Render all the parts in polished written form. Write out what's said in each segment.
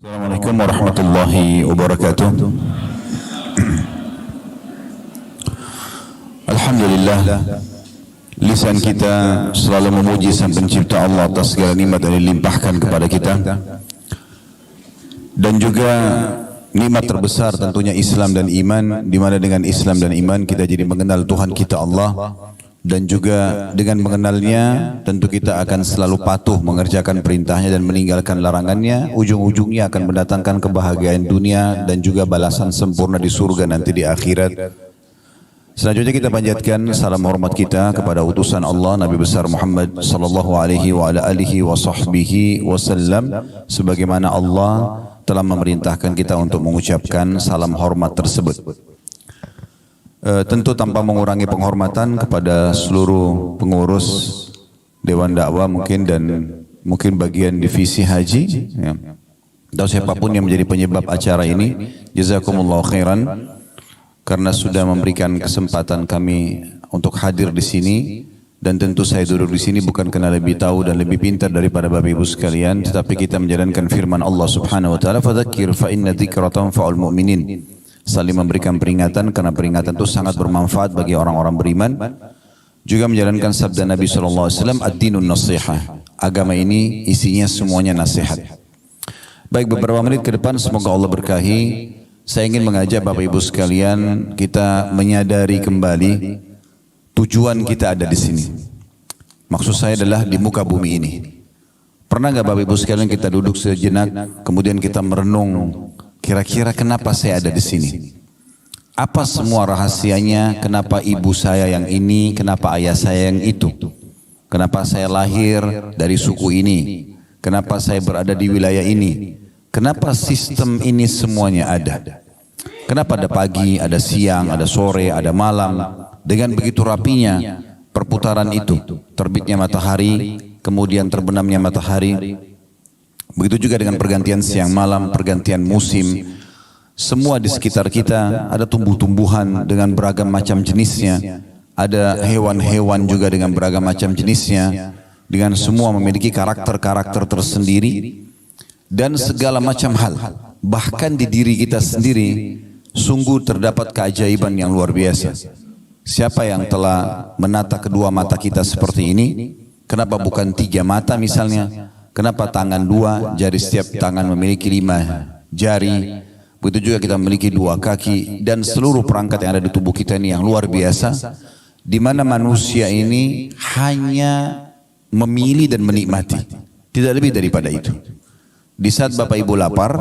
Assalamualaikum warahmatullahi wabarakatuh. Alhamdulillah, lisan kita selalu memuji Sang Pencipta Allah atas segala nikmat yang dilimpahkan kepada kita, dan juga nikmat terbesar tentunya Islam dan iman, di mana dengan Islam dan iman kita jadi mengenal Tuhan kita Allah, dan juga dengan mengenalnya tentu kita akan selalu patuh mengerjakan perintahnya dan meninggalkan larangannya. Ujung-ujungnya akan mendatangkan kebahagiaan dunia dan juga balasan sempurna di surga nanti di akhirat. Selanjutnya kita panjatkan salam hormat kita kepada utusan Allah Nabi besar Muhammad sallallahu alaihi wa ala alihi wa sahbihi wasallam, sebagaimana Allah telah memerintahkan kita untuk mengucapkan salam hormat tersebut. Tentu tanpa mengurangi penghormatan kepada seluruh pengurus Dewan Dakwah mungkin, dan mungkin bagian divisi haji ya, atau siapapun yang menjadi penyebab acara ini. Jazakumullah khairan karena sudah memberikan kesempatan kami untuk hadir di sini, dan tentu saya duduk di sini bukan karena lebih tahu dan lebih pintar daripada Bapak Ibu sekalian, tetapi kita menjalankan firman Allah Subhanahu wa taala, fadzakir fa inna dzikra tanfa'ul mu'minin. Saling memberikan peringatan karena peringatan itu sangat bermanfaat bagi orang-orang beriman. Juga menjalankan sabda Nabi SAW, ad-dinun nasihah. Agama ini isinya semuanya nasihat. Baik, beberapa menit ke depan semoga Allah berkahi. Saya ingin mengajak Bapak Ibu sekalian kita menyadari kembali tujuan kita ada di sini. Maksud saya adalah di muka bumi ini. Pernah nggak Bapak Ibu sekalian kita duduk sejenak kemudian kita merenung, kira-kira kenapa saya ada di sini? Apa semua rahasianya? Kenapa ibu saya yang ini? Kenapa ayah saya yang itu? Kenapa saya lahir dari suku ini? Kenapa saya berada di wilayah ini? Kenapa sistem ini semuanya ada? Kenapa ada pagi, ada siang, ada sore, ada malam? Dengan begitu rapinya perputaran itu, terbitnya matahari, kemudian terbenamnya matahari. Begitu juga dengan pergantian siang malam, pergantian musim. Semua di sekitar kita ada tumbuh-tumbuhan dengan beragam macam jenisnya. Ada hewan-hewan juga dengan beragam macam jenisnya. Dengan semua memiliki karakter-karakter tersendiri. Dan segala macam hal. Bahkan di diri kita sendiri, sungguh terdapat keajaiban yang luar biasa. Siapa yang telah menata kedua mata kita seperti ini? Kenapa bukan 3 mata misalnya? Kenapa tangan 2, jari setiap tangan memiliki 5 jari. Begitu juga kita memiliki 2 kaki. Dan seluruh perangkat yang ada di tubuh kita ini yang luar biasa. Di mana manusia ini hanya memilih dan menikmati. Tidak lebih daripada itu. Di saat Bapak Ibu lapar,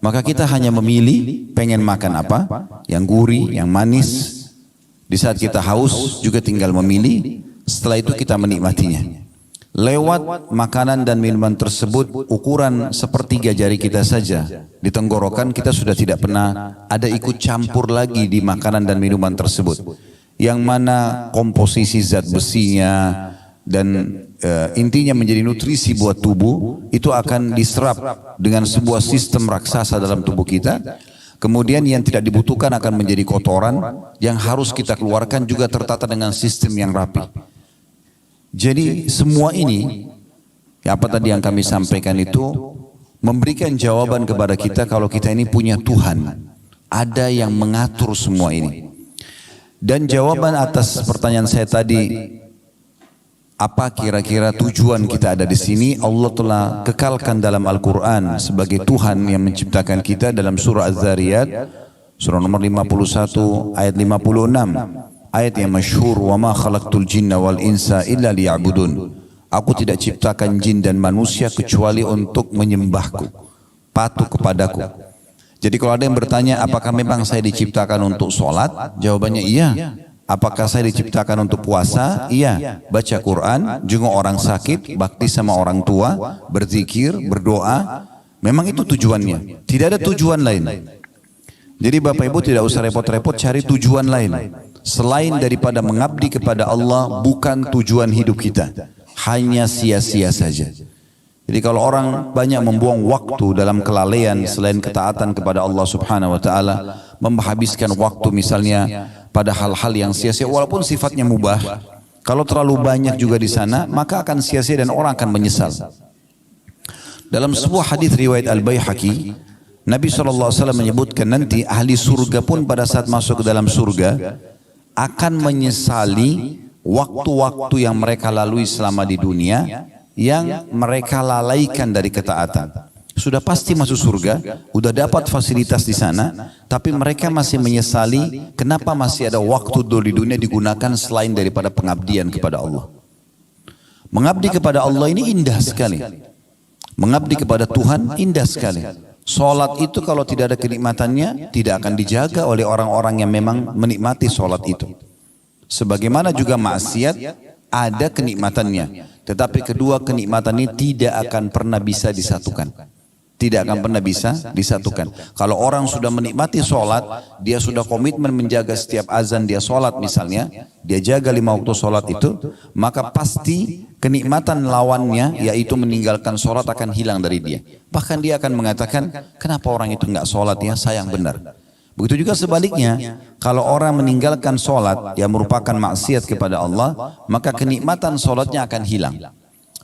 maka kita hanya memilih pengen makan apa. Yang gurih, yang manis. Di saat kita haus juga tinggal memilih. Setelah itu kita menikmatinya. Lewat makanan dan minuman tersebut, ukuran sepertiga jari kita saja di tenggorokan kita sudah tidak pernah ada ikut campur lagi di makanan dan minuman tersebut. Yang mana komposisi zat besinya dan intinya menjadi nutrisi buat tubuh itu akan diserap dengan sebuah sistem raksasa dalam tubuh kita. Kemudian yang tidak dibutuhkan akan menjadi kotoran yang harus kita keluarkan juga tertata dengan sistem yang rapi. Jadi semua ini, apa tadi yang kami sampaikan itu memberikan jawaban kepada kita kalau kita ini punya Tuhan. Ada yang mengatur semua ini. Dan jawaban atas pertanyaan saya tadi, apa kira-kira tujuan kita ada di sini? Allah telah kekalkan dalam Al-Quran sebagai Tuhan yang menciptakan kita dalam surah Az-Zariyat, surah nomor 51 ayat 56. Ayat yang masyhur, wa ma khalaqtul jinna wal insa illa liya'budun. Aku tidak ciptakan jin dan manusia kecuali untuk menyembahku, patuh kepadaku. Jadi kalau ada yang bertanya, apakah memang saya diciptakan untuk sholat? Jawabannya iya. Apakah saya diciptakan untuk puasa? Iya. Baca Quran, jenguk orang sakit, bakti sama orang tua, berzikir, berdoa. Memang itu tujuannya. Tidak ada tujuan lain. Jadi Bapak Ibu tidak usah repot-repot cari tujuan lain. Selain daripada mengabdi kepada Allah, bukan tujuan hidup kita. Hanya sia-sia saja. Jadi kalau orang banyak membuang waktu dalam kelalaian selain ketaatan kepada Allah Subhanahu wa taala, menghabiskan waktu misalnya pada hal-hal yang sia-sia walaupun sifatnya mubah, kalau terlalu banyak juga di sana, maka akan sia-sia dan orang akan menyesal. Dalam sebuah hadis riwayat Al-Baihaqi, Nabi SAW menyebutkan nanti ahli surga pun pada saat masuk ke dalam surga akan menyesali waktu-waktu yang mereka lalui selama di dunia yang mereka lalaikan dari ketaatan. Sudah pasti masuk surga, udah dapat fasilitas di sana, tapi mereka masih menyesali kenapa masih ada waktu dulu di dunia digunakan selain daripada pengabdian kepada Allah. Mengabdi kepada Allah ini indah sekali. Mengabdi kepada Tuhan indah sekali. Sholat itu kalau tidak ada kenikmatannya, tidak akan dijaga oleh orang-orang yang memang menikmati sholat itu. Sebagaimana juga maksiat, ada kenikmatannya. Tetapi kedua kenikmatan ini tidak akan pernah bisa disatukan. Tidak akan pernah bisa disatukan. Kalau orang sudah menikmati sholat, dia sudah komitmen menjaga setiap azan dia sholat misalnya, dia jaga 5 waktu sholat itu, maka pasti kenikmatan lawannya, yaitu meninggalkan sholat akan hilang dari dia. Bahkan dia akan mengatakan, kenapa orang itu enggak sholat ya, sayang benar. Begitu juga sebaliknya, kalau orang meninggalkan sholat yang merupakan maksiat kepada Allah, maka kenikmatan sholatnya akan hilang.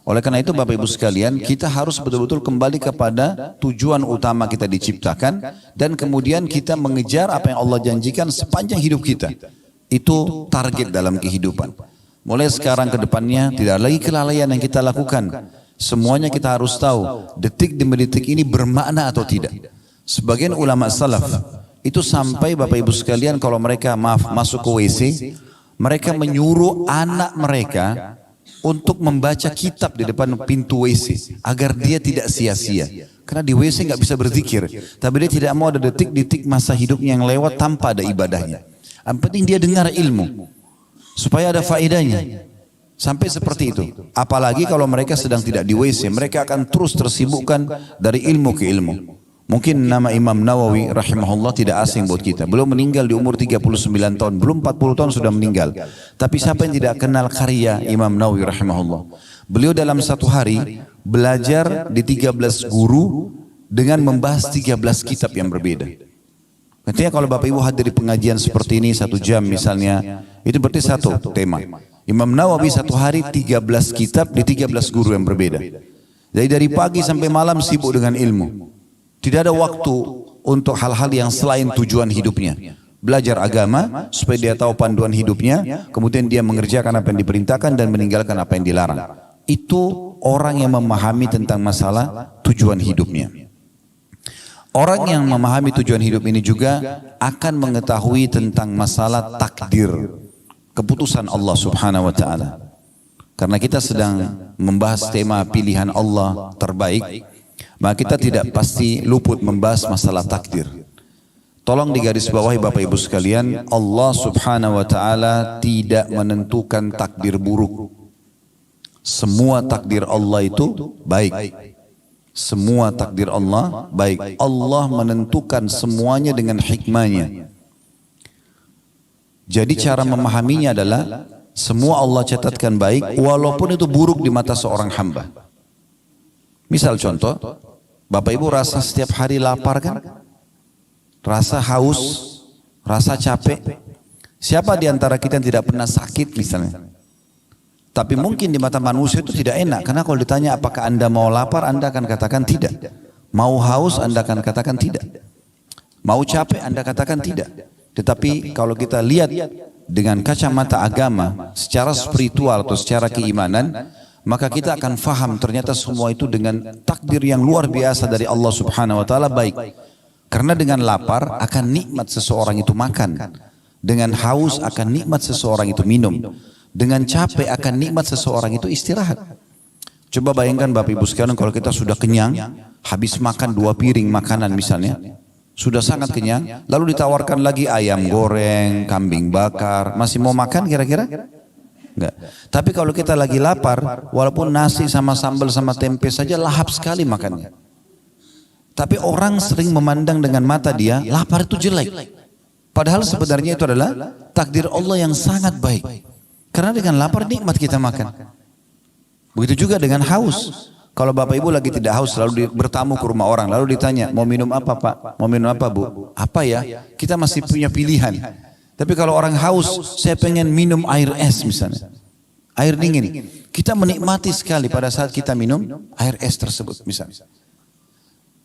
Oleh karena itu Bapak Ibu sekalian, kita harus betul-betul kembali kepada tujuan utama kita diciptakan, dan kemudian kita mengejar apa yang Allah janjikan sepanjang hidup kita. Itu target dalam kehidupan. Mulai sekarang ke depannya tidak lagi kelalaian yang kita lakukan. Semuanya kita harus tahu detik demi detik ini bermakna atau tidak. Sebagian ulama salaf itu sampai Bapak Ibu sekalian kalau mereka masuk ke WC, mereka menyuruh anak mereka untuk membaca kitab di depan pintu WC agar dia tidak sia-sia. Karena di WC nggak bisa berzikir, tapi dia tidak mau ada detik-detik masa hidupnya yang lewat tanpa ada ibadahnya. Yang penting dia dengar ilmu supaya ada faedahnya. Sampai seperti itu. Apalagi kalau mereka sedang tidak di WC, mereka akan terus tersibukkan dari ilmu ke ilmu. Mungkin nama Imam Nawawi rahimahullah tidak asing buat kita. Beliau meninggal di umur 39 tahun, belum 40 tahun sudah meninggal. Tapi siapa yang tidak kenal karya Imam Nawawi rahimahullah? Beliau dalam satu hari belajar di 13 guru dengan membahas 13 kitab yang berbeda. Artinya kalau Bapak Ibu hadir di pengajian seperti ini 1 jam misalnya, itu berarti satu tema. Imam Nawawi satu hari 13 kitab di 13 guru yang berbeda. Jadi dari pagi sampai malam sibuk dengan ilmu. Tidak ada waktu untuk hal-hal yang selain tujuan hidupnya. Belajar agama supaya dia tahu panduan hidupnya, kemudian dia mengerjakan apa yang diperintahkan dan meninggalkan apa yang dilarang. Itu orang yang memahami tentang masalah tujuan hidupnya. Orang yang memahami tujuan hidup ini juga akan mengetahui tentang masalah takdir, keputusan Allah Subhanahu wa taala. Karena kita sedang membahas tema pilihan Allah terbaik, maka kita tidak pasti luput membahas masalah takdir. Tolong digarisbawahi Bapak Ibu sekalian, Allah Subhanahu wa taala tidak menentukan takdir buruk. Semua takdir Allah itu baik. Semua takdir Allah baik. Allah menentukan semuanya dengan hikmahnya. Jadi cara memahaminya adalah semua Allah catatkan baik walaupun itu buruk di mata seorang hamba. Misal contoh, Bapak Ibu rasa setiap hari lapar kan? Rasa haus, rasa capek. Siapa di antara kita yang tidak pernah sakit misalnya? Tapi mungkin di mata manusia itu tidak enak. Karena kalau ditanya apakah Anda mau lapar, Anda akan katakan tidak. Mau haus, Anda akan katakan tidak. Mau capek, Anda katakan tidak. Tetapi kalau kita lihat dengan kacamata agama, secara spiritual atau secara keimanan, maka kita akan faham ternyata semua itu dengan takdir yang luar biasa dari Allah Subhanahu wa taala baik. Karena dengan lapar akan nikmat seseorang itu makan. Dengan haus akan nikmat seseorang itu minum. Dengan capek akan nikmat seseorang itu istirahat. Coba bayangkan Bapak Ibu sekalian kalau kita sudah kenyang, habis makan 2 piring makanan misalnya, sudah sangat kenyang, lalu ditawarkan lagi ayam goreng, kambing bakar, masih mau makan kira-kira? Enggak. Tapi kalau kita lagi lapar, walaupun nasi sama sambal sama tempe saja lahap sekali makannya. Tapi orang sering memandang dengan mata dia, lapar itu jelek. Padahal sebenarnya itu adalah takdir Allah yang sangat baik. Karena dengan lapar nikmat kita makan. Begitu juga dengan haus. Kalau Bapak Ibu lagi tidak haus, lalu bertamu ke rumah orang, lalu ditanya, mau minum apa Pak? Mau minum apa Bu? Apa ya? Kita masih punya pilihan. Tapi kalau orang haus, saya pengen minum air es misalnya. Air dingin. Kita menikmati sekali pada saat kita minum air es tersebut misalnya.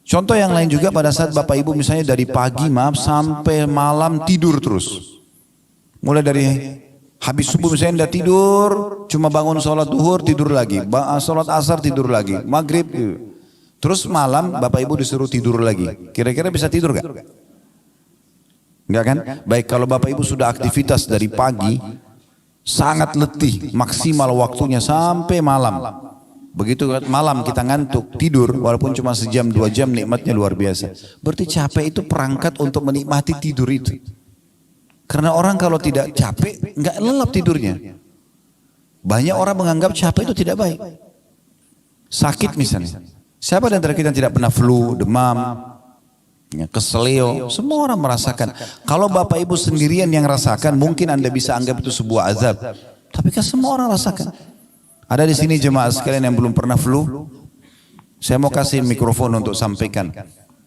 Contoh yang lain juga pada saat Bapak Ibu misalnya dari pagi sampai malam tidur terus. Mulai dari habis subuh misalnya udah tidur, cuma bangun sholat duhur tidur lagi, sholat asar tidur lagi, maghrib. Terus malam Bapak Ibu disuruh tidur lagi. Kira-kira bisa tidur gak? Enggak kan? Baik, kalau Bapak Ibu sudah aktivitas dari pagi, sangat letih, maksimal waktunya sampai malam. Begitu malam kita ngantuk, tidur, walaupun cuma sejam, 2 jam, nikmatnya luar biasa. Berarti capek itu perangkat untuk menikmati tidur itu. Karena orang kalau tidak capek, nggak lelap tidurnya. Banyak orang menganggap capek itu tidak baik. Sakit misalnya. Siapa di antara kita yang tidak pernah flu, demam, keselio, semua orang merasakan. Kalau Bapak Ibu sendirian yang rasakan, mungkin Anda bisa anggap itu sebuah azab. Tapi kan semua orang rasakan. Ada di sini jemaah sekalian yang belum pernah flu. Saya mau kasih mikrofon untuk sampaikan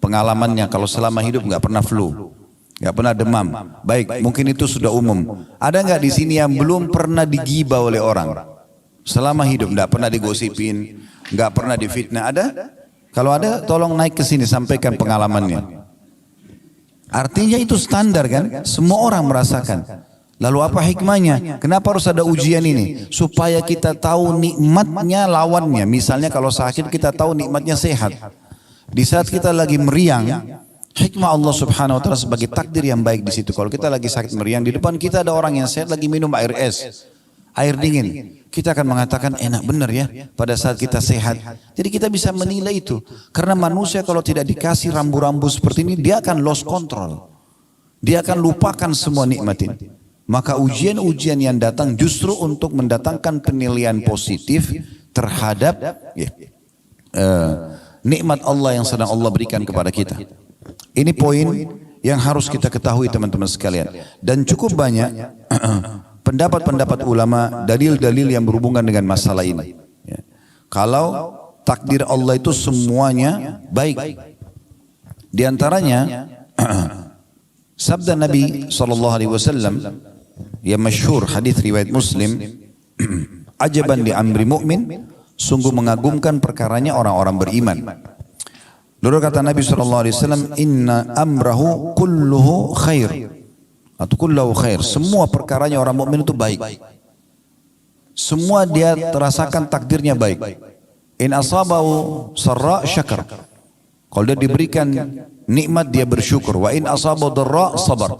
pengalamannya kalau selama hidup nggak pernah flu, nggak pernah demam. Baik, mungkin itu sudah umum. Ada nggak di sini yang belum pernah digibah oleh orang? Selama hidup nggak pernah digosipin, nggak pernah difitnah. Ada? Kalau ada, tolong naik ke sini sampaikan pengalamannya. Artinya itu standar kan? Semua orang merasakan. Lalu apa hikmahnya? Kenapa harus ada ujian ini? Supaya kita tahu nikmatnya lawannya. Misalnya kalau sakit kita tahu nikmatnya sehat. Di saat kita lagi meriang, hikmah Allah Subhanahu wa taala sebagai takdir yang baik di situ. Kalau kita lagi sakit meriang, di depan kita ada orang yang sehat lagi minum air es, air dingin. Kita akan mengatakan enak benar ya pada saat kita sehat. Jadi kita bisa menilai itu. Karena manusia kalau tidak dikasih rambu-rambu seperti ini, dia akan lost control. Dia akan lupakan semua nikmat ini. Maka ujian-ujian yang datang justru untuk mendatangkan penilaian positif terhadap nikmat Allah yang sedang Allah berikan kepada kita. Ini poin yang harus kita ketahui teman-teman sekalian. Dan cukup banyak pendapat-pendapat ulama, dalil-dalil yang berhubungan dengan masalah ini. Kalau takdir Allah itu semuanya baik. Di antaranya sabda Nabi SAW yang masyhur hadis riwayat Muslim, ajaban li amri mu'min, sungguh mengagumkan perkaranya orang-orang beriman. Lalu kata Nabi SAW, inna amrahu kulluhu khair, atau kulluhu khair, semua perkaranya orang mukmin itu baik. Semua dia terasakan takdirnya baik. In asabahu sarra syakar, kalau dia diberikan nikmat dia bersyukur. Wa in asabahu dharra sabar,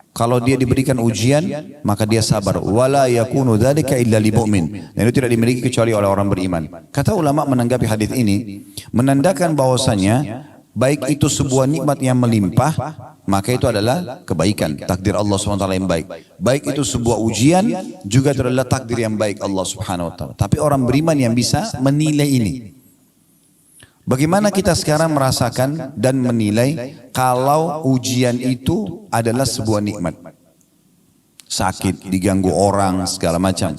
kalau dia diberikan ujian maka dia sabar. Wala yakunu dzalika illa lil mu'min, dan itu tidak dimiliki kecuali oleh orang beriman. Kata ulama menanggapi hadis ini menandakan bahwasanya baik itu sebuah nikmat yang melimpah, maka itu adalah kebaikan, takdir Allah SWT yang baik. Baik itu sebuah ujian, juga itu adalah takdir yang baik Allah Subhanahu wa taala. Tapi orang beriman yang bisa menilai ini. Bagaimana kita sekarang merasakan dan menilai kalau ujian itu adalah sebuah nikmat? Sakit, diganggu orang, segala macam.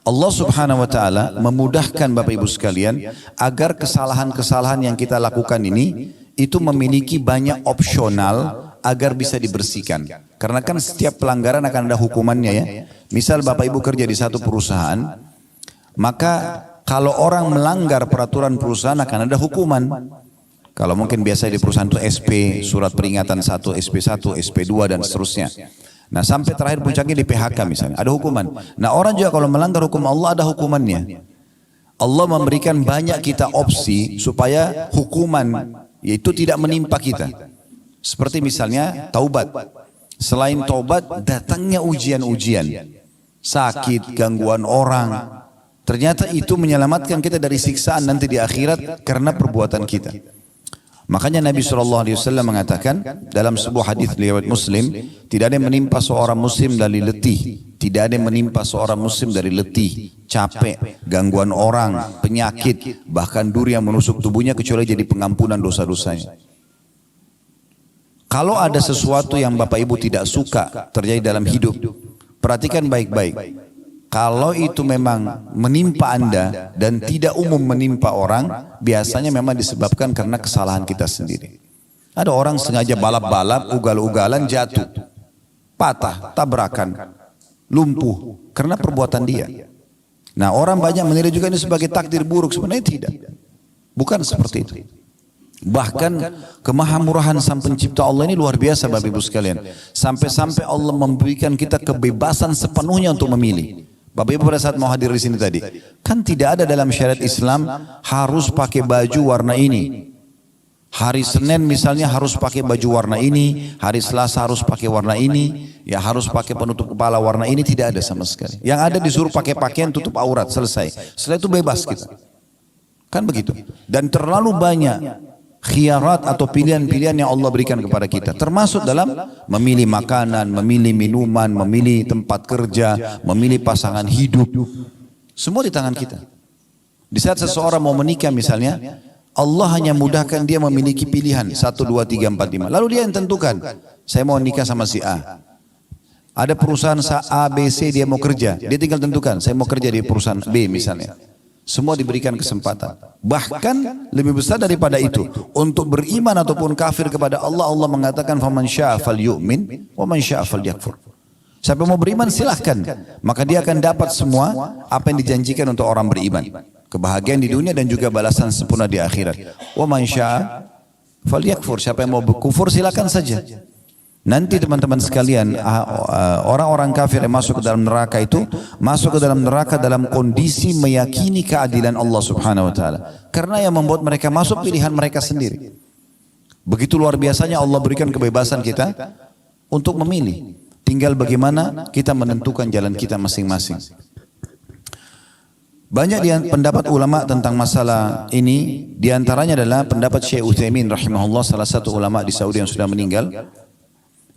Allah Subhanahu wa taala memudahkan Bapak Ibu sekalian agar kesalahan-kesalahan yang kita lakukan ini itu memiliki banyak opsional agar bisa dibersihkan. Karena kan setiap pelanggaran akan ada hukumannya ya. Misal Bapak Ibu kerja di satu perusahaan, maka kalau orang melanggar peraturan perusahaan akan ada hukuman. Kalau mungkin biasa di perusahaan itu SP, surat peringatan 1, SP1, SP2 dan seterusnya. Nah sampai terakhir puncaknya di PHK misalnya, ada hukuman. Nah orang juga kalau melanggar hukum Allah ada hukumannya. Allah memberikan banyak kita opsi supaya hukuman yaitu tidak menimpa kita. Seperti misalnya taubat. Selain taubat datangnya ujian-ujian. Sakit, gangguan orang. Ternyata itu menyelamatkan kita dari siksaan nanti di akhirat karena perbuatan kita. Makanya Nabi SAW mengatakan dalam sebuah hadis riwayat Muslim, tidak ada yang menimpa seorang muslim dari letih, tidak ada yang menimpa seorang muslim dari letih, capek, gangguan orang, penyakit, bahkan duri yang menusuk tubuhnya kecuali jadi pengampunan dosa-dosanya. Kalau ada sesuatu yang Bapak Ibu tidak suka terjadi dalam hidup, perhatikan baik-baik. Kalau itu memang menimpa Anda dan tidak umum menimpa orang, biasanya memang disebabkan karena kesalahan kita sendiri. Ada orang sengaja balap-balap, ugal-ugalan jatuh, patah, tabrakan, lumpuh karena perbuatan dia. Nah, orang banyak menilai juga ini sebagai takdir buruk. Sebenarnya tidak. Bukan seperti itu. Bahkan kemahamurahan Sang Pencipta Allah ini luar biasa Bapak Ibu sekalian. Sampai-sampai Allah memberikan kita kebebasan sepenuhnya untuk memilih. Bapak Ibu pada saat mau hadir di sini tadi, kan tidak ada dalam syariat Islam harus pakai baju warna ini. Hari Senin misalnya harus pakai baju warna ini, hari Selasa harus pakai warna ini, ya harus pakai penutup kepala warna ini, tidak ada sama sekali. Yang ada disuruh pakai pakaian tutup aurat, selesai. Setelah itu bebas kita. Kan begitu. Dan terlalu banyak khiyarat atau pilihan-pilihan yang Allah berikan kepada kita, termasuk dalam memilih makanan, memilih minuman, memilih tempat kerja, memilih pasangan hidup, semua di tangan kita. Di saat seseorang mau menikah misalnya, Allah hanya mudahkan dia memiliki pilihan 1, 2, 3, 4, 5, lalu dia yang tentukan, saya mau nikah sama si A. Ada perusahaan A, B, C, dia mau kerja, dia tinggal tentukan, saya mau kerja di perusahaan B misalnya. Semua diberikan kesempatan. Bahkan lebih besar daripada itu, untuk beriman ataupun kafir kepada Allah, Allah mengatakan faman syaa'a falyu'min wa man syaa'a falyakfur. Siapa mau beriman silahkan, maka dia akan dapat semua apa yang dijanjikan untuk orang beriman. Kebahagiaan di dunia dan juga balasan sempurna di akhirat. Wa man syaa'a falyakfur. Siapa yang mau berkufur silahkan saja. Nanti teman-teman sekalian, orang-orang kafir yang masuk ke dalam neraka itu masuk ke dalam neraka dalam kondisi meyakini keadilan Allah Subhanahu wa taala. Karena yang membuat mereka masuk pilihan mereka sendiri. Begitu luar biasanya Allah berikan kebebasan kita untuk memilih. Tinggal bagaimana kita menentukan jalan kita masing-masing. Banyak pendapat ulama tentang masalah ini, diantaranya adalah pendapat Syekh Utsaimin rahimahullah, salah satu ulama di Saudi yang sudah meninggal.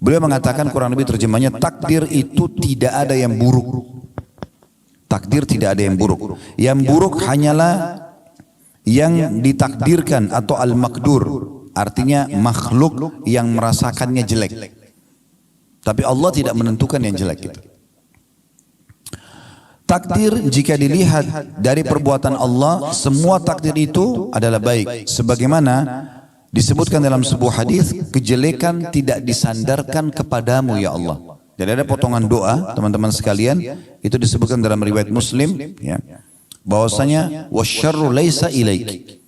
Beliau mengatakan kurang lebih terjemahnya, takdir itu tidak ada yang buruk. Takdir tidak ada yang buruk. Yang buruk hanyalah yang ditakdirkan atau al-makdur. Artinya makhluk yang merasakannya jelek. Tapi Allah tidak menentukan yang jelek itu. Takdir jika dilihat dari perbuatan Allah, semua takdir itu adalah baik. Sebagaimana disebutkan dalam sebuah hadis, kejelekan tidak disandarkan kepadamu ya Allah. Jadi ada potongan doa teman-teman sekalian, itu disebutkan dalam riwayat Muslim, ya, bahwasanya wasyarru laisa ilaik.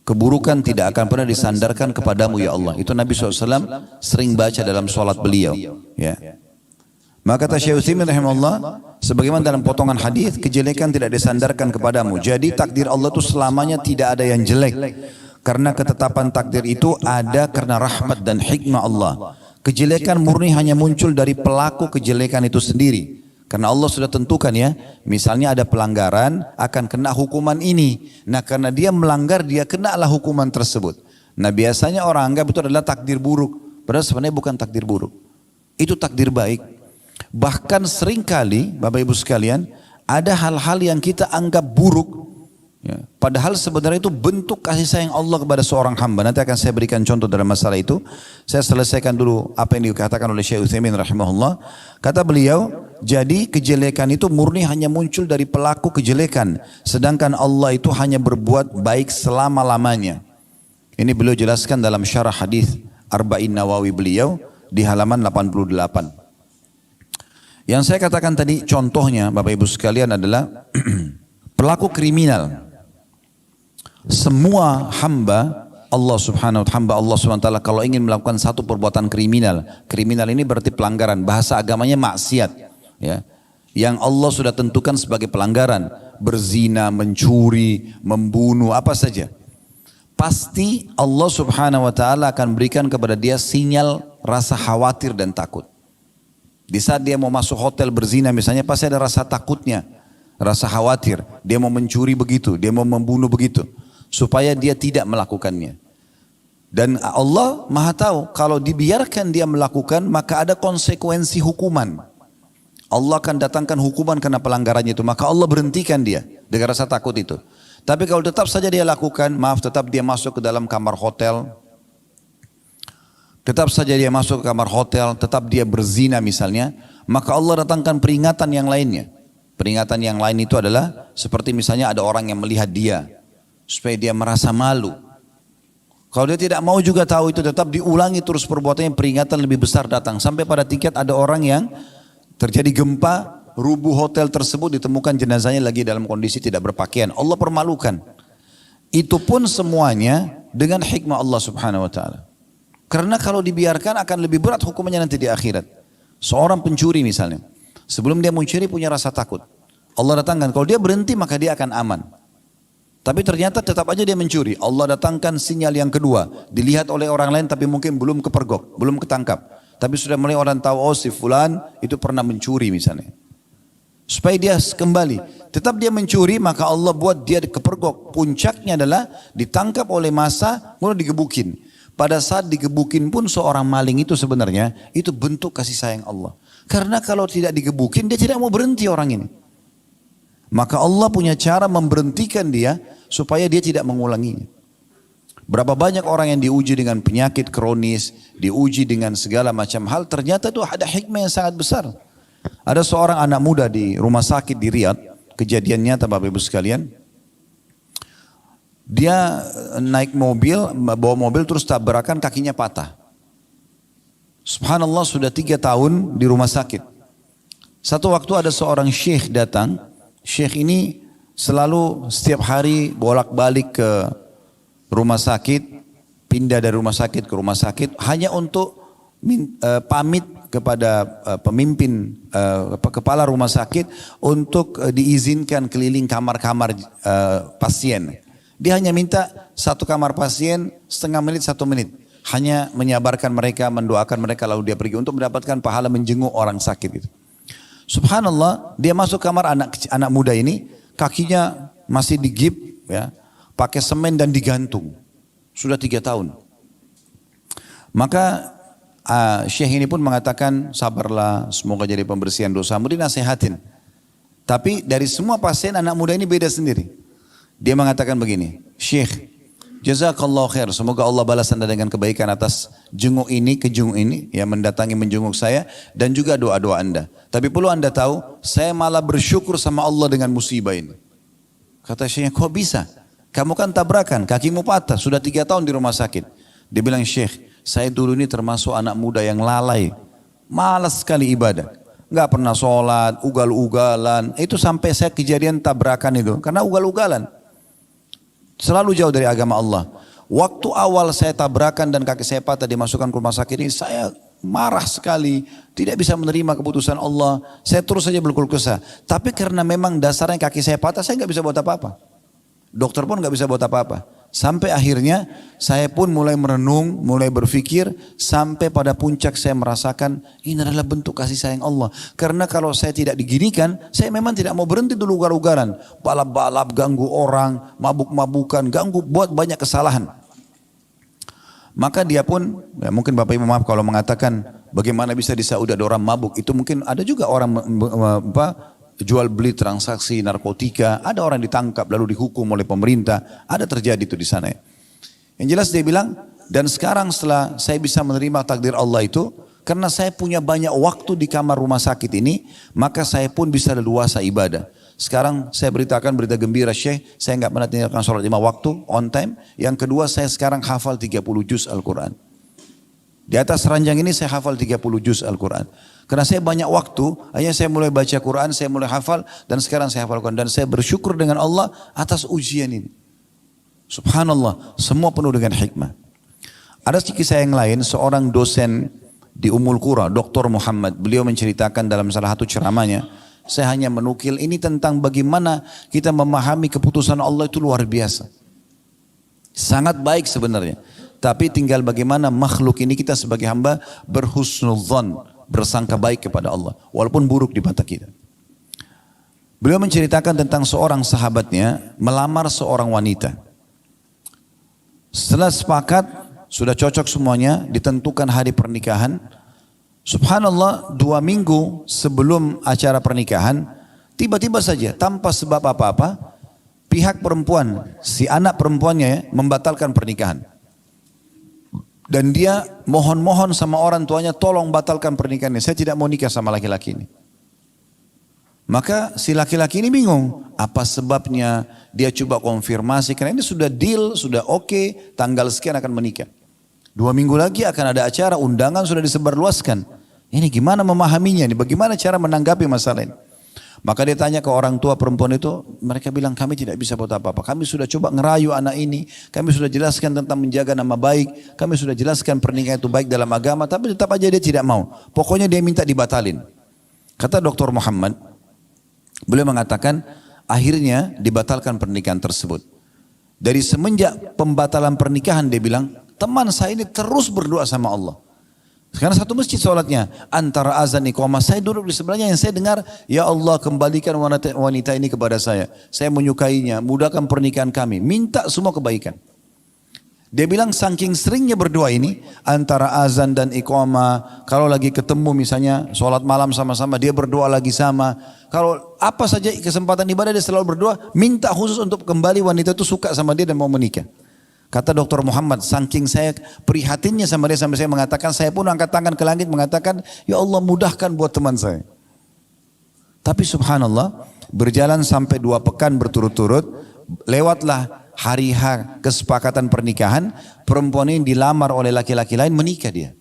Keburukan tidak akan pernah disandarkan kepadamu ya Allah. Itu Nabi SAW sering baca dalam sholat beliau. Ya. Maka kata Syekh Utsaimin rahimahullah, sebagaimana dalam potongan hadis, kejelekan tidak disandarkan kepadamu. Jadi takdir Allah itu selamanya tidak ada yang jelek. Karena ketetapan takdir itu ada karena rahmat dan hikmah Allah. Kejelekan murni hanya muncul dari pelaku kejelekan itu sendiri. Karena Allah sudah tentukan ya, misalnya ada pelanggaran akan kena hukuman ini. Nah karena dia melanggar, dia kenalah hukuman tersebut. Nah biasanya orang anggap itu adalah takdir buruk. Padahal sebenarnya bukan takdir buruk. Itu takdir baik. Bahkan seringkali Bapak Ibu sekalian, ada hal-hal yang kita anggap buruk. Ya, padahal sebenarnya itu bentuk kasih sayang Allah kepada seorang hamba. Nanti akan saya berikan contoh dalam masalah itu. Saya selesaikan dulu apa yang dikatakan oleh Syekh Utsaimin rahimahullah. Kata beliau, jadi kejelekan itu murni hanya muncul dari pelaku kejelekan. Sedangkan Allah itu hanya berbuat baik selama-lamanya. Ini beliau jelaskan dalam syarah hadis Arba'in Nawawi beliau di halaman 88. Yang saya katakan tadi contohnya Bapak Ibu sekalian adalah pelaku kriminal. Semua hamba Allah subhanahu wa ta'ala kalau ingin melakukan satu perbuatan kriminal. Kriminal ini berarti pelanggaran. Bahasa agamanya maksiat. Ya. Yang Allah sudah tentukan sebagai pelanggaran. Berzina, mencuri, membunuh, apa saja. Pasti Allah subhanahu wa ta'ala akan berikan kepada dia sinyal rasa khawatir dan takut. Di saat dia mau masuk hotel berzina misalnya, pasti ada rasa takutnya. Rasa khawatir. Dia mau mencuri begitu, dia mau membunuh begitu. Supaya dia tidak melakukannya. Dan Allah maha tahu kalau dibiarkan dia melakukan maka ada konsekuensi hukuman. Allah akan datangkan hukuman karena pelanggarannya itu. Maka Allah berhentikan dia dengan rasa takut itu. Tapi kalau tetap saja dia lakukan, maaf tetap dia masuk ke dalam kamar hotel. Tetap saja dia masuk ke kamar hotel, tetap dia berzina misalnya. Maka Allah datangkan peringatan yang lainnya. Peringatan yang lain itu adalah seperti misalnya ada orang yang melihat dia. Supaya dia merasa malu. Kalau dia tidak mau juga tahu itu, tetap diulangi terus perbuatannya, peringatan lebih besar datang. Sampai pada tingkat ada orang yang terjadi gempa, rubuh hotel tersebut ditemukan jenazahnya lagi dalam kondisi tidak berpakaian. Allah permalukan. Itu pun semuanya dengan hikmah Allah subhanahu wa ta'ala. Karena kalau dibiarkan akan lebih berat hukumannya nanti di akhirat. Seorang pencuri misalnya. Sebelum dia mencuri punya rasa takut. Allah datangkan, kalau dia berhenti maka dia akan aman. Tapi ternyata tetap aja dia mencuri. Allah datangkan sinyal yang kedua. Dilihat oleh orang lain tapi mungkin belum kepergok, belum ketangkap. Tapi sudah mulai orang tahu, oh si fulan itu pernah mencuri misalnya. Supaya dia kembali. Tetap dia mencuri maka Allah buat dia kepergok. Puncaknya adalah ditangkap oleh massa, mulai digebukin. Pada saat digebukin pun seorang maling itu sebenarnya itu bentuk kasih sayang Allah. Karena kalau tidak digebukin dia tidak mau berhenti orang ini. Maka Allah punya cara memberhentikan dia supaya dia tidak mengulanginya. Berapa banyak orang yang diuji dengan penyakit kronis, diuji dengan segala macam hal, ternyata itu ada hikmah yang sangat besar. Ada seorang anak muda di rumah sakit di Riyadh, kejadiannya Bapak Ibu sekalian. Dia naik mobil, bawa mobil terus tabrakan kakinya patah. Subhanallah sudah 3 tahun di rumah sakit. Satu waktu ada seorang syekh datang. Syekh ini selalu setiap hari bolak-balik ke rumah sakit, pindah dari rumah sakit ke rumah sakit hanya untuk pamit kepada pemimpin kepala rumah sakit untuk diizinkan keliling kamar-kamar pasien. Dia hanya minta 1 kamar pasien setengah menit 1 menit. Hanya menyabarkan mereka, mendoakan mereka lalu dia pergi untuk mendapatkan pahala menjenguk orang sakit itu. Subhanallah, dia masuk kamar anak muda ini, kakinya masih digip, ya, pakai semen dan digantung. Sudah 3 tahun. Maka Syekh ini pun mengatakan, sabarlah, semoga jadi pembersihan dosamu, dinasehatin. Tapi dari semua pasien anak muda ini beda sendiri. Dia mengatakan begini, Syekh, jazakallah khair, semoga Allah balas anda dengan kebaikan atas jenguk ini, kejenguk ini, yang mendatangi menjenguk saya, dan juga doa-doa anda. Tapi perlu anda tahu, saya malah bersyukur sama Allah dengan musibah ini. Kata Syekh, kok bisa? Kamu kan tabrakan, kakimu patah, sudah 3 tahun di rumah sakit. Dia bilang, Syekh, saya dulu ini termasuk anak muda yang lalai, malas sekali ibadah. Nggak pernah sholat, ugal-ugalan, itu sampai saya kejadian tabrakan itu, karena ugal-ugalan. Selalu jauh dari agama Allah. Waktu awal saya tabrakan dan kaki saya patah dimasukkan ke rumah sakit ini, saya marah sekali. Tidak bisa menerima keputusan Allah. Saya terus saja berkeluh kesah. Tapi karena memang dasarnya kaki saya patah, saya nggak bisa buat apa-apa. Dokter pun nggak bisa buat apa-apa. Sampai akhirnya saya pun mulai merenung, mulai berpikir. Sampai pada puncak saya merasakan ini adalah bentuk kasih sayang Allah. Karena kalau saya tidak diginikan, saya memang tidak mau berhenti dulu ugal-ugalan. Balap-balap, ganggu orang, mabuk-mabukan, ganggu, buat banyak kesalahan. Maka dia pun, ya mungkin Bapak Ibu maaf kalau mengatakan bagaimana bisa di Saudi ada orang mabuk. Itu mungkin ada juga orang jual beli transaksi narkotika, ada orang ditangkap lalu dihukum oleh pemerintah, ada terjadi itu di sana. Yang jelas dia bilang, dan sekarang setelah saya bisa menerima takdir Allah itu, karena saya punya banyak waktu di kamar rumah sakit ini, maka saya pun bisa leluasa ibadah. Sekarang saya beritakan berita gembira, Syekh, saya enggak pernah tinggalkan sholat 5 waktu, on time. Yang kedua, saya sekarang hafal 30 juz Al-Quran. Di atas ranjang ini saya hafal 30 juz Al-Quran. Karena saya banyak waktu, hanya saya mulai baca Quran, saya mulai hafal, dan sekarang saya hafal Quran. Dan saya bersyukur dengan Allah atas ujian ini. Subhanallah, semua penuh dengan hikmah. Ada kisah yang lain, seorang dosen di Ummul Qura, Dr. Muhammad, beliau menceritakan dalam salah satu ceramahnya, saya hanya menukil ini tentang bagaimana kita memahami keputusan Allah itu luar biasa. Sangat baik sebenarnya. Tapi tinggal bagaimana makhluk ini kita sebagai hamba berhusnudzon, bersangka baik kepada Allah, walaupun buruk di mata kita. Beliau menceritakan tentang seorang sahabatnya melamar seorang wanita. Setelah sepakat, sudah cocok semuanya, ditentukan hari pernikahan. Subhanallah, 2 minggu sebelum acara pernikahan, tiba-tiba saja tanpa sebab apa-apa, pihak perempuan, si anak perempuannya membatalkan pernikahan. Dan dia mohon-mohon sama orang tuanya, tolong batalkan pernikahannya, saya tidak mau nikah sama laki-laki ini. Maka si laki-laki ini bingung, apa sebabnya? Dia coba konfirmasi, karena ini sudah deal, sudah oke, tanggal sekian akan menikah. 2 minggu lagi akan ada acara, undangan sudah disebarluaskan. Ini gimana memahaminya, ini bagaimana cara menanggapi masalah ini? Maka dia tanya ke orang tua perempuan itu, mereka bilang kami tidak bisa buat apa-apa. Kami sudah coba ngerayu anak ini, kami sudah jelaskan tentang menjaga nama baik, kami sudah jelaskan pernikahan itu baik dalam agama, tapi tetap aja dia tidak mau. Pokoknya dia minta dibatalin. Kata Dr. Muhammad, beliau mengatakan akhirnya dibatalkan pernikahan tersebut. Dari semenjak pembatalan pernikahan dia bilang, teman saya ini terus berdoa sama Allah. Karena satu masjid sholatnya, antara azan iqamah, saya duduk di sebelahnya yang saya dengar, ya Allah kembalikan wanita ini kepada saya menyukainya, mudahkan pernikahan kami, minta semua kebaikan. Dia bilang saking seringnya berdoa ini, antara azan dan iqamah, kalau lagi ketemu misalnya sholat malam sama-sama, dia berdoa lagi sama, kalau apa saja kesempatan ibadah dia selalu berdoa, minta khusus untuk kembali wanita itu suka sama dia dan mau menikah. Kata Dr. Muhammad, saking saya prihatinnya sama dia sampai saya mengatakan, saya pun angkat tangan ke langit mengatakan, ya Allah mudahkan buat teman saya. Tapi subhanallah, berjalan sampai 2 pekan berturut-turut, lewatlah hari H kesepakatan pernikahan, perempuan ini dilamar oleh laki-laki lain, menikah dia.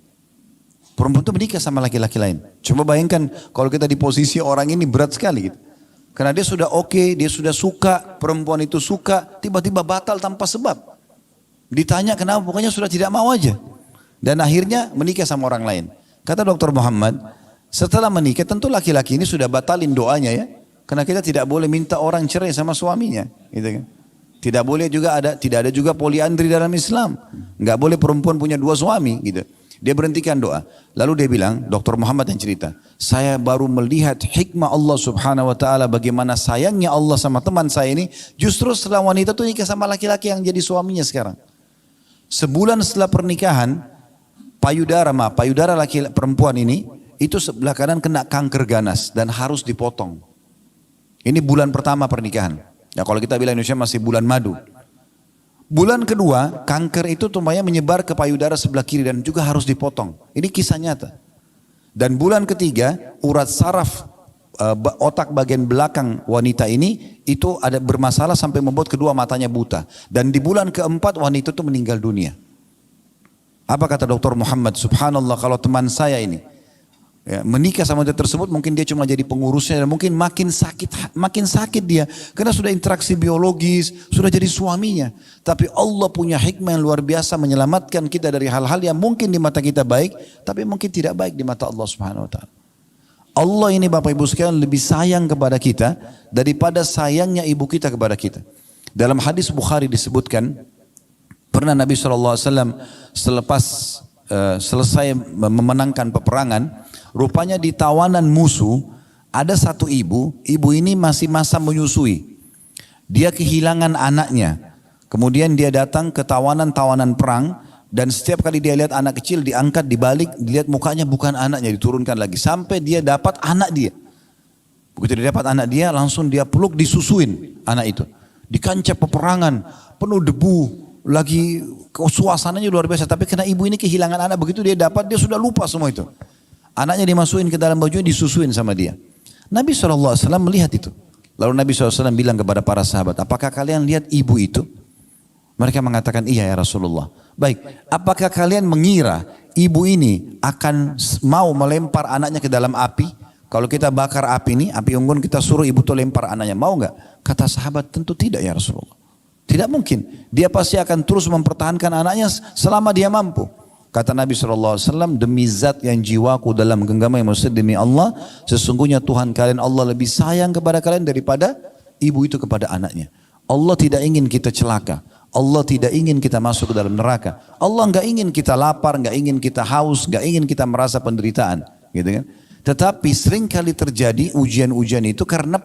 Perempuan itu menikah sama laki-laki lain. Coba bayangkan kalau kita di posisi orang ini berat sekali gitu. Karena dia sudah oke, dia sudah suka, perempuan itu suka, tiba-tiba batal tanpa sebab. Ditanya kenapa, pokoknya sudah tidak mau aja. Dan akhirnya menikah sama orang lain. Kata Dr. Muhammad, setelah menikah tentu laki-laki ini sudah batalin doanya ya. Karena kita tidak boleh minta orang cerai sama suaminya. Gitu kan. Tidak boleh juga tidak ada juga poliandri dalam Islam. Nggak boleh perempuan punya 2 suami gitu. Dia berhentikan doa. Lalu dia bilang, Dr. Muhammad yang cerita, saya baru melihat hikmah Allah subhanahu wa ta'ala, bagaimana sayangnya Allah sama teman saya ini, justru setelah wanita itu nikah sama laki-laki yang jadi suaminya sekarang. Sebulan setelah pernikahan, payudara laki perempuan ini, itu sebelah kanan kena kanker ganas dan harus dipotong. Ini bulan pertama pernikahan. Ya kalau kita bilang Indonesia masih bulan madu. Bulan kedua, kanker itu tumpahnya menyebar ke payudara sebelah kiri dan juga harus dipotong. Ini kisah nyata. Dan bulan ketiga, urat saraf otak bagian belakang wanita ini itu ada bermasalah sampai membuat kedua matanya buta. Dan di bulan keempat wanita itu meninggal dunia. Apa kata Dr. Muhammad? Subhanallah, kalau teman saya ini ya, menikah sama dia tersebut, mungkin dia cuma jadi pengurusnya dan mungkin makin sakit dia karena sudah interaksi biologis, sudah jadi suaminya. Tapi Allah punya hikmah yang luar biasa menyelamatkan kita dari hal-hal yang mungkin di mata kita baik, tapi mungkin tidak baik di mata Allah Subhanahu wa taala. Allah ini Bapak Ibu sekalian lebih sayang kepada kita daripada sayangnya ibu kita kepada kita. Dalam hadis Bukhari disebutkan, pernah Nabi SAW selesai memenangkan peperangan, rupanya di tawanan musuh ada satu ibu ini masih masa menyusui. Dia kehilangan anaknya. Kemudian dia datang ke tawanan perang. Dan setiap kali dia lihat anak kecil diangkat, dibalik, dilihat mukanya bukan anaknya, diturunkan lagi. Sampai dia dapat anak dia. Begitu dia dapat anak dia, langsung dia peluk, disusuin anak itu. Di kancah peperangan, penuh debu, lagi suasananya luar biasa. Tapi karena ibu ini kehilangan anak, begitu dia dapat, dia sudah lupa semua itu. Anaknya dimasukin ke dalam bajunya, disusuin sama dia. Nabi SAW melihat itu. Lalu Nabi SAW bilang kepada para sahabat, apakah kalian lihat ibu itu? Mereka mengatakan, iya ya Rasulullah. Baik, apakah kalian mengira ibu ini akan mau melempar anaknya ke dalam api? Kalau kita bakar api ini, api unggun, kita suruh ibu itu lempar anaknya, mau nggak? Kata sahabat, tentu tidak ya Rasulullah. Tidak mungkin, dia pasti akan terus mempertahankan anaknya selama dia mampu. Kata Nabi SAW, demi zat yang jiwaku dalam genggaman yang maksud demi Allah, sesungguhnya Tuhan kalian Allah lebih sayang kepada kalian daripada ibu itu kepada anaknya. Allah tidak ingin kita celaka. Allah tidak ingin kita masuk ke dalam neraka. Allah enggak ingin kita lapar, enggak ingin kita haus, enggak ingin kita merasa penderitaan, gitu kan? Tetapi sering kali terjadi ujian-ujian itu karena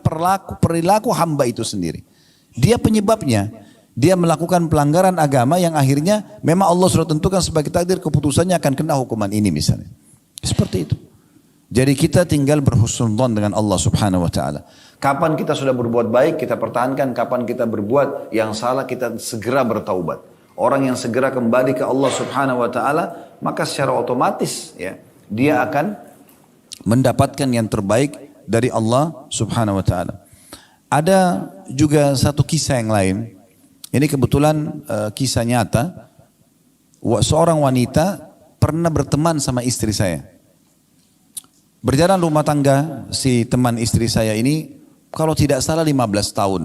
perilaku hamba itu sendiri. Dia penyebabnya. Dia melakukan pelanggaran agama yang akhirnya memang Allah sudah tentukan sebagai takdir keputusannya akan kena hukuman ini misalnya. Seperti itu. Jadi kita tinggal berhusnudzon dengan Allah Subhanahu wa taala. Kapan kita sudah berbuat baik, kita pertahankan. Kapan kita berbuat yang salah, kita segera bertaubat. Orang yang segera kembali ke Allah Subhanahu wa taala, maka secara otomatis ya, dia akan mendapatkan yang terbaik dari Allah Subhanahu wa taala. Ada juga satu kisah yang lain. Ini kebetulan kisah nyata. Seorang wanita pernah berteman sama istri saya. Berjalan rumah tangga si teman istri saya ini kalau tidak salah 15 tahun.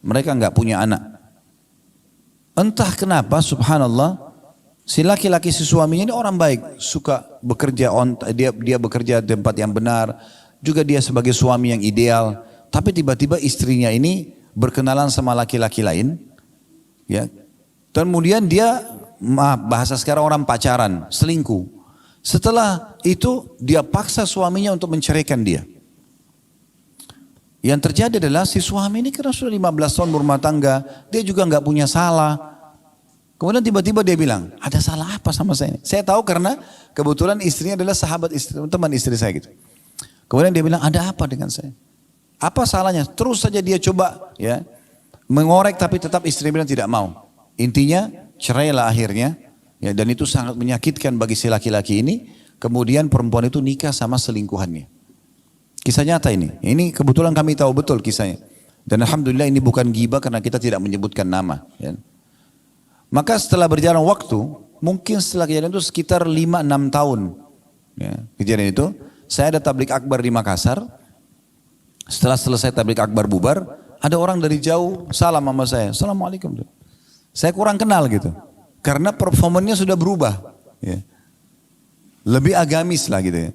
Mereka nggak punya anak. Entah kenapa subhanallah, si laki-laki si suaminya ini orang baik, suka bekerja, dia bekerja di tempat yang benar, juga dia sebagai suami yang ideal. Tapi tiba-tiba istrinya ini berkenalan sama laki-laki lain, ya. Kemudian dia, bahasa sekarang orang pacaran, selingkuh. Setelah itu dia paksa suaminya untuk menceraikan dia. Yang terjadi adalah si suami ini karena sudah 15 tahun berumah tangga, dia juga nggak punya salah. Kemudian tiba-tiba dia bilang, ada salah apa sama saya ini? Saya tahu karena kebetulan istrinya adalah sahabat istri, teman istri saya gitu. Kemudian dia bilang, ada apa dengan saya? Apa salahnya? Terus saja dia coba ya mengorek, tapi tetap istrinya bilang tidak mau. Intinya cerailah akhirnya, ya, dan itu sangat menyakitkan bagi si laki-laki ini. Kemudian perempuan itu nikah sama selingkuhannya. Kisah nyata ini. Ini kebetulan kami tahu betul kisahnya. Dan alhamdulillah ini bukan ghibah karena kita tidak menyebutkan nama. Ya. Maka setelah berjalan waktu, mungkin setelah kejadian itu sekitar 5-6 tahun. Ya, kejadian itu, saya ada tablik akbar di Makassar. Setelah selesai tablik akbar bubar, ada orang dari jauh salam sama saya. Assalamualaikum. Saya kurang kenal gitu. Karena performanya sudah berubah. Ya. Lebih agamis lah gitu ya.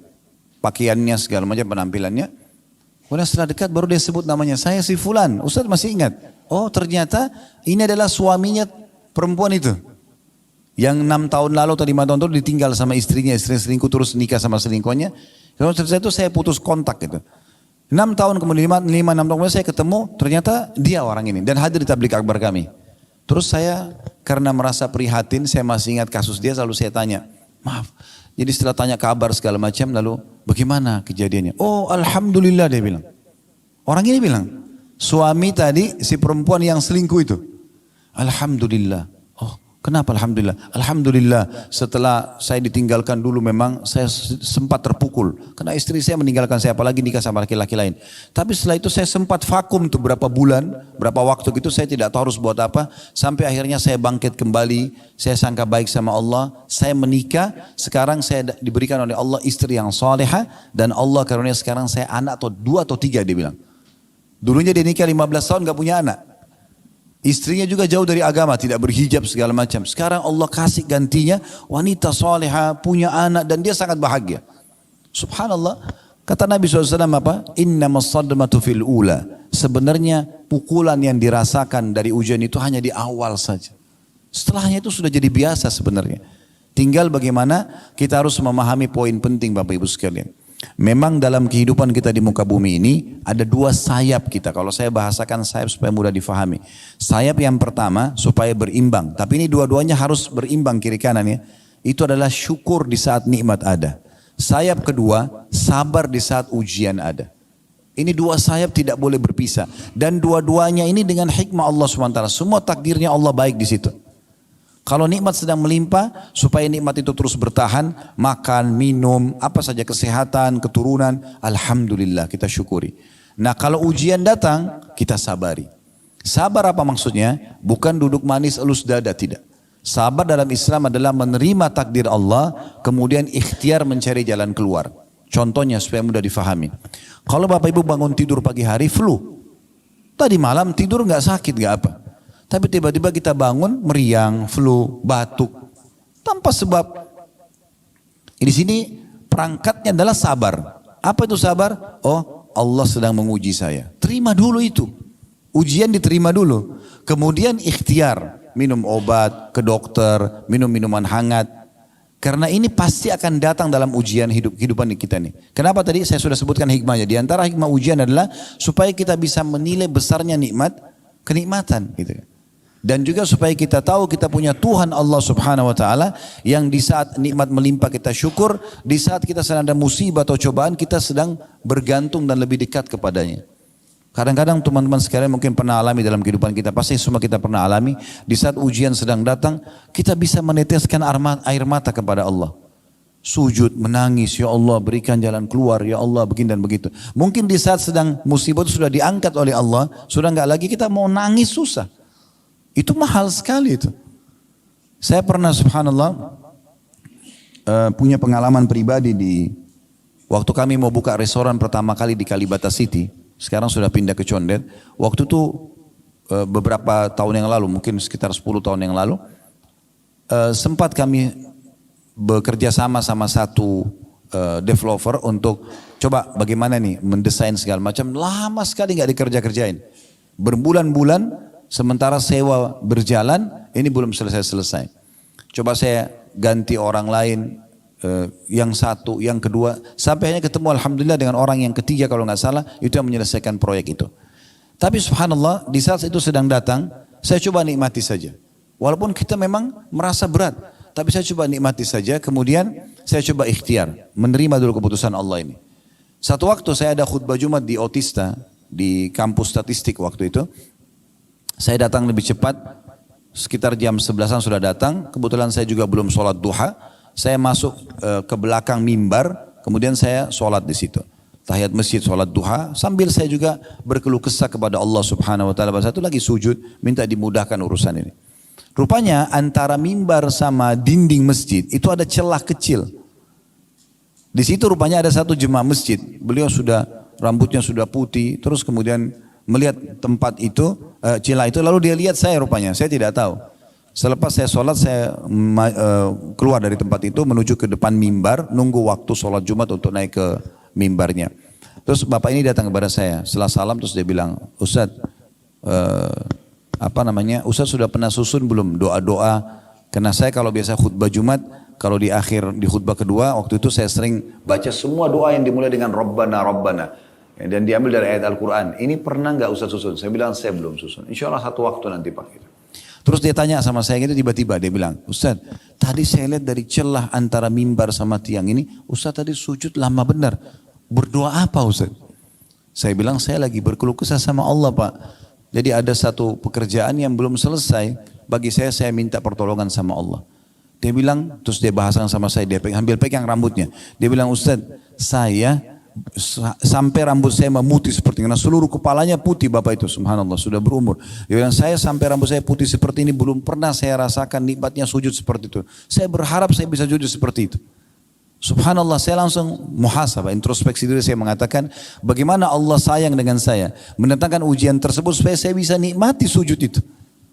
Pakaiannya segala macam penampilannya. Kemudian setelah dekat baru dia sebut namanya. Saya si Fulan. Ustaz masih ingat. Oh ternyata ini adalah suaminya perempuan itu. Yang 6 tahun lalu atau 5 tahun lalu ditinggal sama istrinya. Istrinya selingkuh terus nikah sama selingkuhannya. Kalau setelah itu saya putus kontak gitu. 6 tahun kemudian 5-6 tahun kemudian saya ketemu, ternyata dia orang ini dan hadir di tablik akbar kami. Terus saya karena merasa prihatin, saya masih ingat kasus dia, selalu saya tanya, maaf. Jadi setelah tanya kabar segala macam, lalu bagaimana kejadiannya? Oh alhamdulillah dia bilang. Orang ini bilang, suami tadi si perempuan yang selingkuh itu. Alhamdulillah. Kenapa alhamdulillah? Alhamdulillah setelah saya ditinggalkan dulu memang saya sempat terpukul. Karena istri saya meninggalkan saya apalagi nikah sama laki-laki lain. Tapi setelah itu saya sempat vakum tuh berapa bulan, berapa waktu gitu saya tidak tahu harus buat apa. Sampai akhirnya saya bangkit kembali, saya sangka baik sama Allah. Saya menikah, sekarang saya diberikan oleh Allah istri yang salehah. Dan Allah karunia sekarang saya anak atau 2 atau 3 dia bilang. Dulunya dia nikah 15 tahun gak punya anak. Istrinya juga jauh dari agama, tidak berhijab segala macam. Sekarang Allah kasih gantinya wanita soleha, punya anak dan dia sangat bahagia. Subhanallah. Kata Nabi SAW apa? Innamas sadmatu fil ula. Sebenarnya pukulan yang dirasakan dari ujian itu hanya di awal saja. Setelahnya itu sudah jadi biasa sebenarnya. Tinggal bagaimana kita harus memahami poin penting Bapak Ibu sekalian. Memang dalam kehidupan kita di muka bumi ini ada 2 sayap kita. Kalau saya bahasakan sayap supaya mudah difahami. Sayap yang pertama supaya berimbang. Tapi ini dua-duanya harus berimbang kiri kanan ya. Itu adalah syukur di saat nikmat ada. Sayap kedua sabar di saat ujian ada. Ini 2 sayap tidak boleh berpisah. Dan dua-duanya ini dengan hikmah Allah SWT. Semua takdirnya Allah baik di situ. Kalau nikmat sedang melimpah, supaya nikmat itu terus bertahan, makan, minum, apa saja kesehatan, keturunan, alhamdulillah kita syukuri. Nah kalau ujian datang, kita sabari. Sabar apa maksudnya? Bukan duduk manis elus dada, tidak. Sabar dalam Islam adalah menerima takdir Allah, kemudian ikhtiar mencari jalan keluar. Contohnya supaya mudah difahami. Kalau Bapak Ibu bangun tidur pagi hari flu, tadi malam tidur nggak sakit nggak apa. Tapi tiba-tiba kita bangun meriang, flu, batuk tanpa sebab. Di sini perangkatnya adalah sabar. Apa itu sabar? Oh, Allah sedang menguji saya. Terima dulu itu. Ujian diterima dulu. Kemudian ikhtiar, minum obat, ke dokter, minum minuman hangat. Karena ini pasti akan datang dalam ujian kehidupan kita nih. Kenapa tadi saya sudah sebutkan hikmahnya? Di antara hikmah ujian adalah supaya kita bisa menilai besarnya nikmat, kenikmatan gitu. Dan juga supaya kita tahu kita punya Tuhan Allah Subhanahu wa taala yang di saat nikmat melimpah kita syukur, di saat kita sedang ada musibah atau cobaan kita sedang bergantung dan lebih dekat kepadanya. Kadang-kadang teman-teman sekalian mungkin pernah alami dalam kehidupan kita, pasti semua kita pernah alami, di saat ujian sedang datang, kita bisa meneteskan air mata kepada Allah. Sujud, menangis, ya Allah berikan jalan keluar, ya Allah begini dan begitu. Mungkin di saat sedang musibah itu sudah diangkat oleh Allah, sudah enggak lagi kita mau nangis susah. Itu mahal sekali itu. Saya pernah subhanallah punya pengalaman pribadi di waktu kami mau buka restoran pertama kali di Kalibata City. Sekarang sudah pindah ke Condet. Waktu itu beberapa tahun yang lalu, mungkin sekitar 10 tahun yang lalu, sempat kami bekerja sama satu developer untuk coba bagaimana nih mendesain segala macam. Lama sekali nggak dikerja-kerjain. Berbulan-bulan, sementara sewa berjalan, ini belum selesai-selesai. Coba saya ganti orang lain, yang satu, yang kedua, sampai hanya ketemu alhamdulillah dengan orang yang ketiga kalau nggak salah, itu yang menyelesaikan proyek itu. Tapi subhanallah, di saat itu sedang datang, saya coba nikmati saja. Walaupun kita memang merasa berat, tapi saya coba nikmati saja, kemudian saya coba ikhtiar, menerima dulu keputusan Allah ini. Satu waktu saya ada khutbah Jumat di Otista, di kampus statistik waktu itu, saya datang lebih cepat, sekitar jam 11-an sudah datang, kebetulan saya juga belum sholat duha, saya masuk ke belakang mimbar, kemudian saya sholat di situ. Tahiyat masjid, sholat duha, sambil saya juga berkeluh kesah kepada Allah Subhanahu Wa Taala. Satu lagi sujud, minta dimudahkan urusan ini. Rupanya antara mimbar sama dinding masjid itu ada celah kecil. Di situ rupanya ada satu jemaah masjid. Beliau sudah rambutnya sudah putih, terus kemudian melihat tempat itu, celah itu, lalu dia lihat saya rupanya. Saya tidak tahu. Selepas saya sholat, saya keluar dari tempat itu menuju ke depan mimbar, nunggu waktu sholat Jumat untuk naik ke mimbarnya. Terus bapak ini datang kepada saya, setelah salam terus dia bilang, Ustadz, Ustadz sudah pernah susun belum doa-doa? Karena saya kalau biasa khutbah Jumat, kalau di akhir di khutbah kedua, waktu itu saya sering baca semua doa yang dimulai dengan Rabbana, Rabbana. Dan diambil dari ayat Al-Quran. Ini pernah nggak Ustadz susun? Saya bilang saya belum susun. Insya Allah satu waktu nanti Pak. Terus dia tanya sama saya gitu, tiba-tiba dia bilang, Ustadz, tadi saya lihat dari celah antara mimbar sama tiang ini, Ustadz tadi sujud lama benar. Berdoa apa Ustadz? Saya bilang, saya lagi berkeluh kesah sama Allah Pak. Jadi ada satu pekerjaan yang belum selesai, bagi saya minta pertolongan sama Allah. Dia bilang, terus dia bahasan sama saya, dia ambil pegang rambutnya. Dia bilang, Ustadz, saya sampai rambut saya memutih seperti ini. Karena seluruh kepalanya putih Bapak itu, subhanallah, sudah berumur. Dia bilang, saya sampai rambut saya putih seperti ini, belum pernah saya rasakan nikmatnya sujud seperti itu. Saya berharap saya bisa sujud seperti itu. Subhanallah, saya langsung muhasabah, introspeksi diri, saya mengatakan, bagaimana Allah sayang dengan saya, mendatangkan ujian tersebut supaya saya bisa nikmati sujud itu.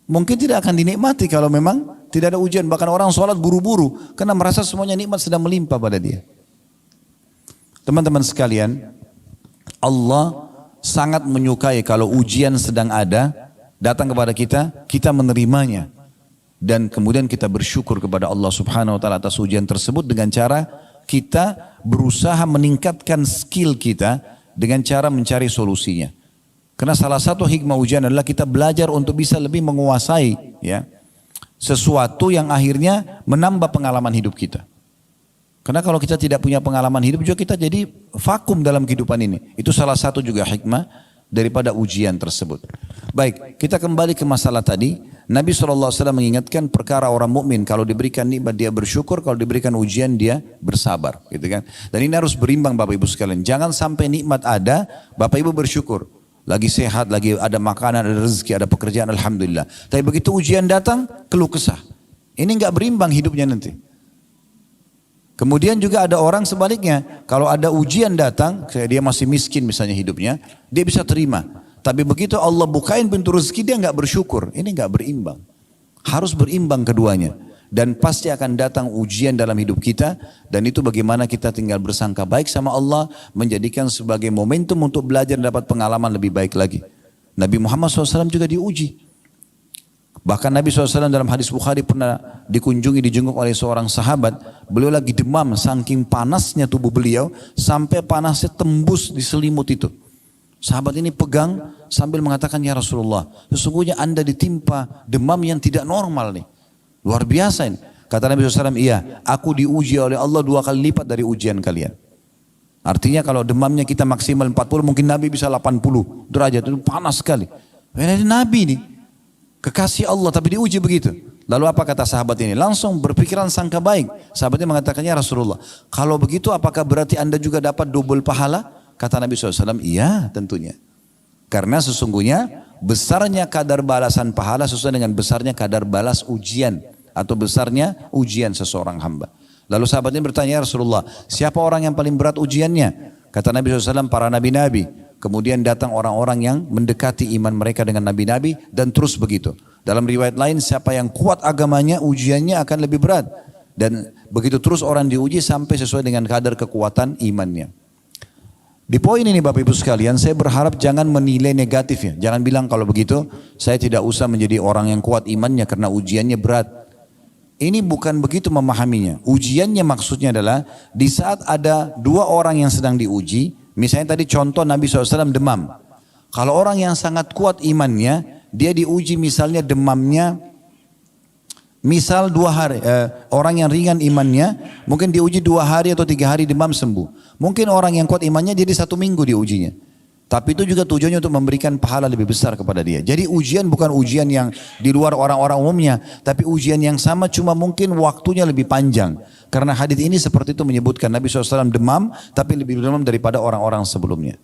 Mungkin tidak akan dinikmati kalau memang tidak ada ujian. Bahkan orang sholat buru-buru, karena merasa semuanya nikmat sedang melimpah pada dia. Teman-teman sekalian, Allah sangat menyukai kalau ujian sedang ada, datang kepada kita, kita menerimanya. Dan kemudian kita bersyukur kepada Allah Subhanahu Wa Taala atas ujian tersebut dengan cara kita berusaha meningkatkan skill kita dengan cara mencari solusinya. Karena salah satu hikmah ujian adalah kita belajar untuk bisa lebih menguasai ya, sesuatu yang akhirnya menambah pengalaman hidup kita. Karena kalau kita tidak punya pengalaman hidup juga kita jadi vakum dalam kehidupan ini. Itu salah satu juga hikmah daripada ujian tersebut. Baik, kita kembali ke masalah tadi. Nabi SAW mengingatkan perkara orang mukmin kalau diberikan nikmat dia bersyukur, kalau diberikan ujian dia bersabar, gitu kan? Dan ini harus berimbang Bapak Ibu sekalian. Jangan sampai nikmat ada, Bapak Ibu bersyukur. Lagi sehat, lagi ada makanan, ada rezeki, ada pekerjaan, alhamdulillah. Tapi begitu ujian datang, keluh kesah. Ini enggak berimbang hidupnya nanti. Kemudian juga ada orang sebaliknya, kalau ada ujian datang, dia masih miskin misalnya hidupnya, dia bisa terima. Tapi begitu Allah bukain pintu rezeki, dia enggak bersyukur. Ini enggak berimbang. Harus berimbang keduanya. Dan pasti akan datang ujian dalam hidup kita, dan itu bagaimana kita tinggal bersangka baik sama Allah, menjadikan sebagai momentum untuk belajar dan dapat pengalaman lebih baik lagi. Nabi Muhammad SAW juga diuji. Bahkan Nabi SAW dalam hadis Bukhari pernah dijenguk oleh seorang sahabat. Beliau lagi demam, saking panasnya tubuh beliau, sampai panasnya tembus di selimut itu. Sahabat ini pegang sambil mengatakan, ya Rasulullah, sesungguhnya anda ditimpa demam yang tidak normal nih. Luar biasa ini. Kata Nabi SAW, iya, aku diuji oleh Allah 2 kali lipat dari ujian kalian. Artinya kalau demamnya kita maksimal 40, mungkin Nabi bisa 80 derajat, itu panas sekali. Ini Nabi nih, kekasih Allah tapi diuji begitu. Lalu apa kata sahabat ini? Langsung berpikiran sangka baik. Sahabatnya mengatakannya, Rasulullah, kalau begitu apakah berarti anda juga dapat double pahala? Kata Nabi SAW, iya tentunya. Karena sesungguhnya besarnya kadar balasan pahala sesuai dengan besarnya kadar balas ujian. Atau besarnya ujian seseorang hamba. Lalu sahabatnya bertanya, ya Rasulullah, siapa orang yang paling berat ujiannya? Kata Nabi SAW, para nabi-nabi. Kemudian datang orang-orang yang mendekati iman mereka dengan nabi-nabi dan terus begitu. Dalam riwayat lain, siapa yang kuat agamanya, ujiannya akan lebih berat. Dan begitu terus orang diuji sampai sesuai dengan kadar kekuatan imannya. Di poin ini Bapak Ibu sekalian, saya berharap jangan menilai negatifnya. Jangan bilang kalau begitu saya tidak usah menjadi orang yang kuat imannya karena ujiannya berat. Ini bukan begitu memahaminya. Ujiannya maksudnya adalah di saat ada dua orang yang sedang diuji, misalnya tadi contoh Nabi SAW demam. Kalau orang yang sangat kuat imannya, dia diuji misalnya demamnya, misal 2 hari, orang yang ringan imannya, mungkin diuji 2 hari atau 3 hari demam sembuh. Mungkin orang yang kuat imannya jadi 1 minggu diujinya. Tapi itu juga tujuannya untuk memberikan pahala lebih besar kepada dia. Jadi ujian bukan ujian yang di luar orang-orang umumnya, tapi ujian yang sama cuma mungkin waktunya lebih panjang. Karena hadis ini seperti itu menyebutkan Nabi SAW demam, tapi lebih demam daripada orang-orang sebelumnya.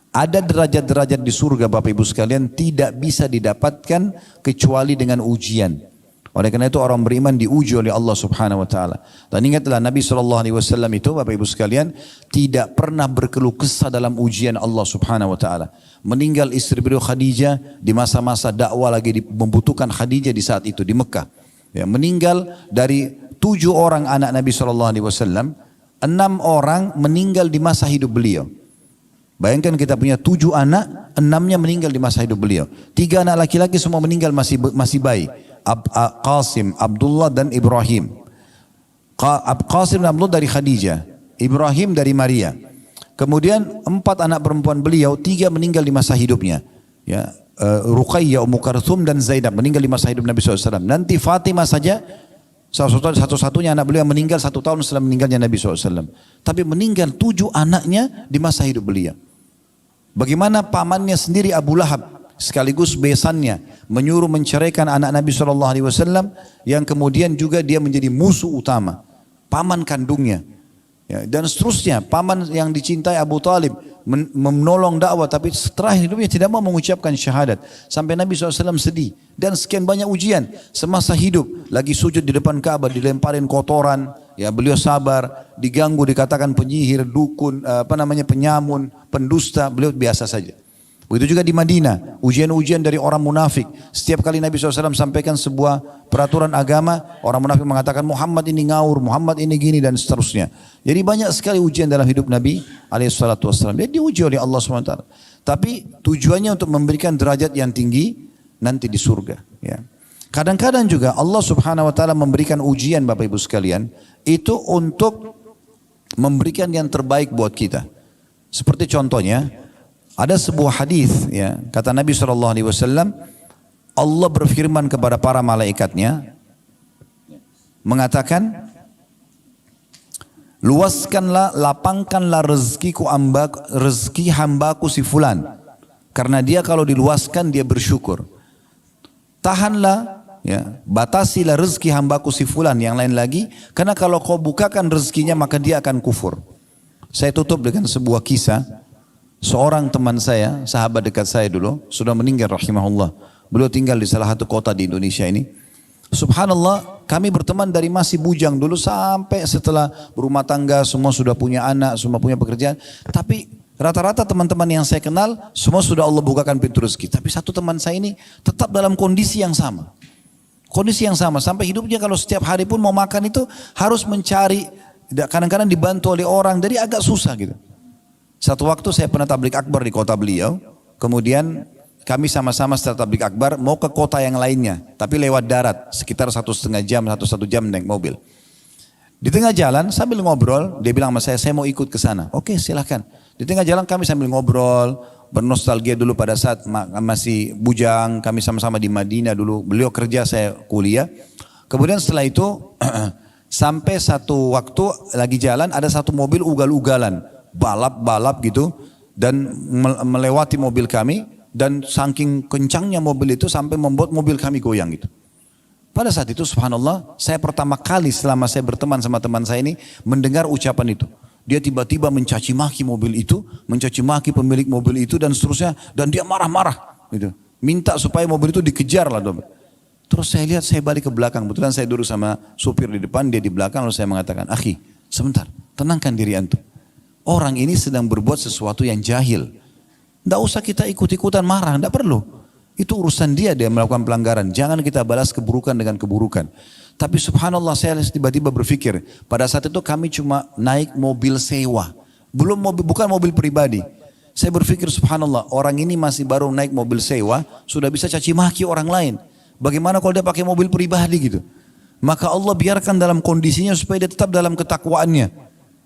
Ada derajat-derajat di surga Bapak Ibu sekalian tidak bisa didapatkan kecuali dengan ujian. Oleh karena itu orang beriman diuji oleh Allah Subhanahu Wa Taala. Dan ingatlah Nabi SAW itu Bapak Ibu sekalian tidak pernah berkeluh kesah dalam ujian Allah Subhanahu Wa Taala. Meninggal istri beliau Khadijah di masa-masa dakwah lagi membutuhkan Khadijah di saat itu di Mekah. Ya, meninggal dari 7 orang anak Nabi SAW, 6 orang meninggal di masa hidup beliau. Bayangkan kita punya 7 anak, 6-nya meninggal di masa hidup beliau. 3 anak laki-laki semua meninggal masih bayi. Qasim, Abdullah dan Ibrahim. Qasim dan Abdullah dari Khadijah, Ibrahim dari Maria. Kemudian 4 anak perempuan beliau, 3 meninggal di masa hidupnya. Ya, Ruqayyah, Ummu Karthum dan Zainab meninggal di masa hidup Nabi SAW. Nanti Fatimah saja satu-satunya anak beliau yang meninggal 1 tahun setelah meninggalnya Nabi SAW. Tapi meninggal 7 anaknya di masa hidup beliau. Bagaimana pamannya sendiri Abu Lahab sekaligus besannya menyuruh menceraikan anak Nabi SAW yang kemudian juga dia menjadi musuh utama, paman kandungnya, ya, dan seterusnya. Paman yang dicintai Abu Talib menolong dakwah, tapi setelah hidupnya tidak mau mengucapkan syahadat sampai Nabi SAW sedih. Dan sekian banyak ujian semasa hidup, lagi sujud di depan Ka'bah dilemparin kotoran, ya beliau sabar, diganggu dikatakan penyihir, dukun, penyamun, pendusta, beliau biasa saja. Begitu juga di Madinah, ujian-ujian dari orang munafik. Setiap kali Nabi SAW sampaikan sebuah peraturan agama, orang munafik mengatakan Muhammad ini ngawur, Muhammad ini gini dan seterusnya. Jadi banyak sekali ujian dalam hidup Nabi SAW. Dia diuji oleh Allah SWT. Tapi tujuannya untuk memberikan derajat yang tinggi nanti di surga. Ya. Kadang-kadang juga Allah Subhanahu Wa Taala memberikan ujian Bapak Ibu sekalian itu untuk memberikan yang terbaik buat kita. Seperti contohnya, ada sebuah hadis, ya, kata Nabi SAW, Allah berfirman kepada para malaikatnya, mengatakan, luaskanlah, lapangkanlah rezeki hambaku si fulan, karena dia kalau diluaskan dia bersyukur. Tahanlah, ya, batasilah rezeki hambaku si fulan, yang lain lagi, karena kalau kau bukakan rezekinya maka dia akan kufur. Saya tutup dengan sebuah kisah. Seorang teman saya, sahabat dekat saya dulu, sudah meninggal rahimahullah. Beliau tinggal di salah satu kota di Indonesia ini. Subhanallah, kami berteman dari masih bujang dulu sampai setelah berumah tangga, semua sudah punya anak, semua punya pekerjaan. Tapi rata-rata teman-teman yang saya kenal, semua sudah Allah bukakan pintu rezeki. Tapi satu teman saya ini tetap dalam kondisi yang sama. Kondisi yang sama, sampai hidupnya kalau setiap hari pun mau makan itu harus mencari, kadang-kadang dibantu oleh orang, jadi agak susah gitu. Satu waktu saya pernah tablik akbar di kota beliau, kemudian kami sama-sama setelah tablik akbar mau ke kota yang lainnya, tapi lewat darat, sekitar 1,5 jam, 1 jam naik mobil. Di tengah jalan sambil ngobrol, dia bilang sama saya mau ikut ke sana. Oke, silahkan. Di tengah jalan kami sambil ngobrol, bernostalgia dulu pada saat masih bujang, kami sama-sama di Madinah dulu, beliau kerja, saya kuliah. Kemudian setelah itu, sampai satu waktu lagi jalan, ada satu mobil ugal-ugalan, balap-balap gitu, dan melewati mobil kami, dan saking kencangnya mobil itu sampai membuat mobil kami goyang gitu. Pada saat itu subhanallah, saya pertama kali selama saya berteman sama teman saya ini mendengar ucapan itu. Dia tiba-tiba mencaci maki mobil itu, mencaci maki pemilik mobil itu dan seterusnya, dan dia marah-marah gitu. Minta supaya mobil itu dikejar lah. Terus saya lihat, saya balik ke belakang, kebetulan saya duduk sama supir di depan, dia di belakang, lalu saya mengatakan, akhi, sebentar, tenangkan diri antum. Orang ini sedang berbuat sesuatu yang jahil. Tidak usah kita ikut-ikutan marah, tidak perlu. Itu urusan dia melakukan pelanggaran. Jangan kita balas keburukan dengan keburukan. Tapi subhanallah saya tiba-tiba berpikir, pada saat itu kami cuma naik mobil sewa. Bukan mobil pribadi. Saya berpikir subhanallah, orang ini masih baru naik mobil sewa, sudah bisa caci maki orang lain. Bagaimana kalau dia pakai mobil pribadi gitu? Maka Allah biarkan dalam kondisinya supaya dia tetap dalam ketakwaannya.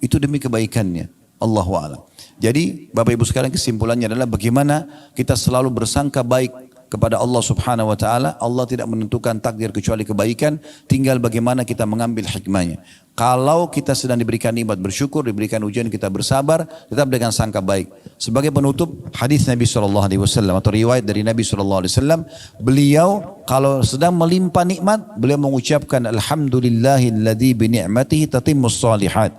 Itu demi kebaikannya. Allahu a'lam. Jadi Bapak Ibu sekalian, kesimpulannya adalah bagaimana kita selalu bersangka baik kepada Allah subhanahu wa ta'ala. Allah tidak menentukan takdir kecuali kebaikan, tinggal bagaimana kita mengambil hikmahnya. Kalau kita sedang diberikan nikmat bersyukur, diberikan ujian kita bersabar, tetap dengan sangka baik. Sebagai penutup, hadis Nabi SAW atau riwayat dari Nabi SAW, beliau kalau sedang melimpah nikmat, beliau mengucapkan alhamdulillahilladzi bi ni'matihi tatimmus shalihat.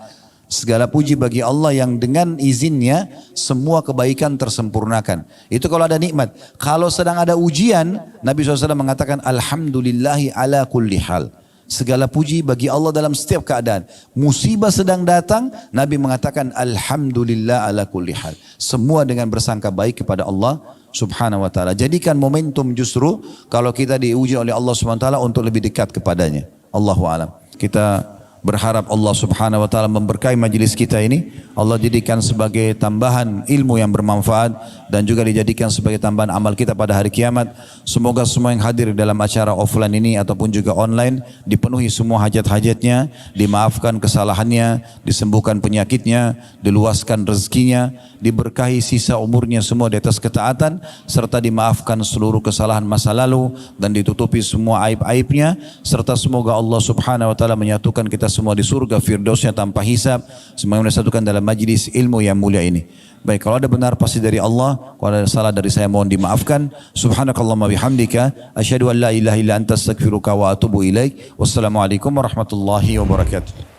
Segala puji bagi Allah yang dengan izinnya semua kebaikan tersempurnakan. Itu kalau ada nikmat. Kalau sedang ada ujian, Nabi SAW mengatakan alhamdulillahi ala kulli hal. Segala puji bagi Allah dalam setiap keadaan. Musibah sedang datang, Nabi mengatakan alhamdulillah ala kulli hal. Semua dengan bersangka baik kepada Allah subhanahu wa ta'ala. Jadikan momentum justru kalau kita diuji oleh Allah subhanahu wa ta'ala untuk lebih dekat kepadanya. Allahu a'lam. Kita berharap Allah subhanahu wa ta'ala memberkahi majlis kita ini. Allah jadikan sebagai tambahan ilmu yang bermanfaat dan juga dijadikan sebagai tambahan amal kita pada hari kiamat. Semoga semua yang hadir dalam acara offline ini ataupun juga online dipenuhi semua hajat-hajatnya, dimaafkan kesalahannya, disembuhkan penyakitnya, diluaskan rezekinya, diberkahi sisa umurnya semua di atas ketaatan, serta dimaafkan seluruh kesalahan masa lalu dan ditutupi semua aib-aibnya, serta semoga Allah subhanahu wa ta'ala menyatukan kita semua di surga firdausnya tanpa hisab, semoga disatukan dalam majlis ilmu yang mulia ini. Baik, kalau ada benar pasti dari Allah, kalau ada salah dari saya mohon dimaafkan. Subhanakallahumma bihamdika asyhadu an la ilaha illa anta astaghfiruka wa atubu ilaik. Wassalamualaikum warahmatullahi wabarakatuh.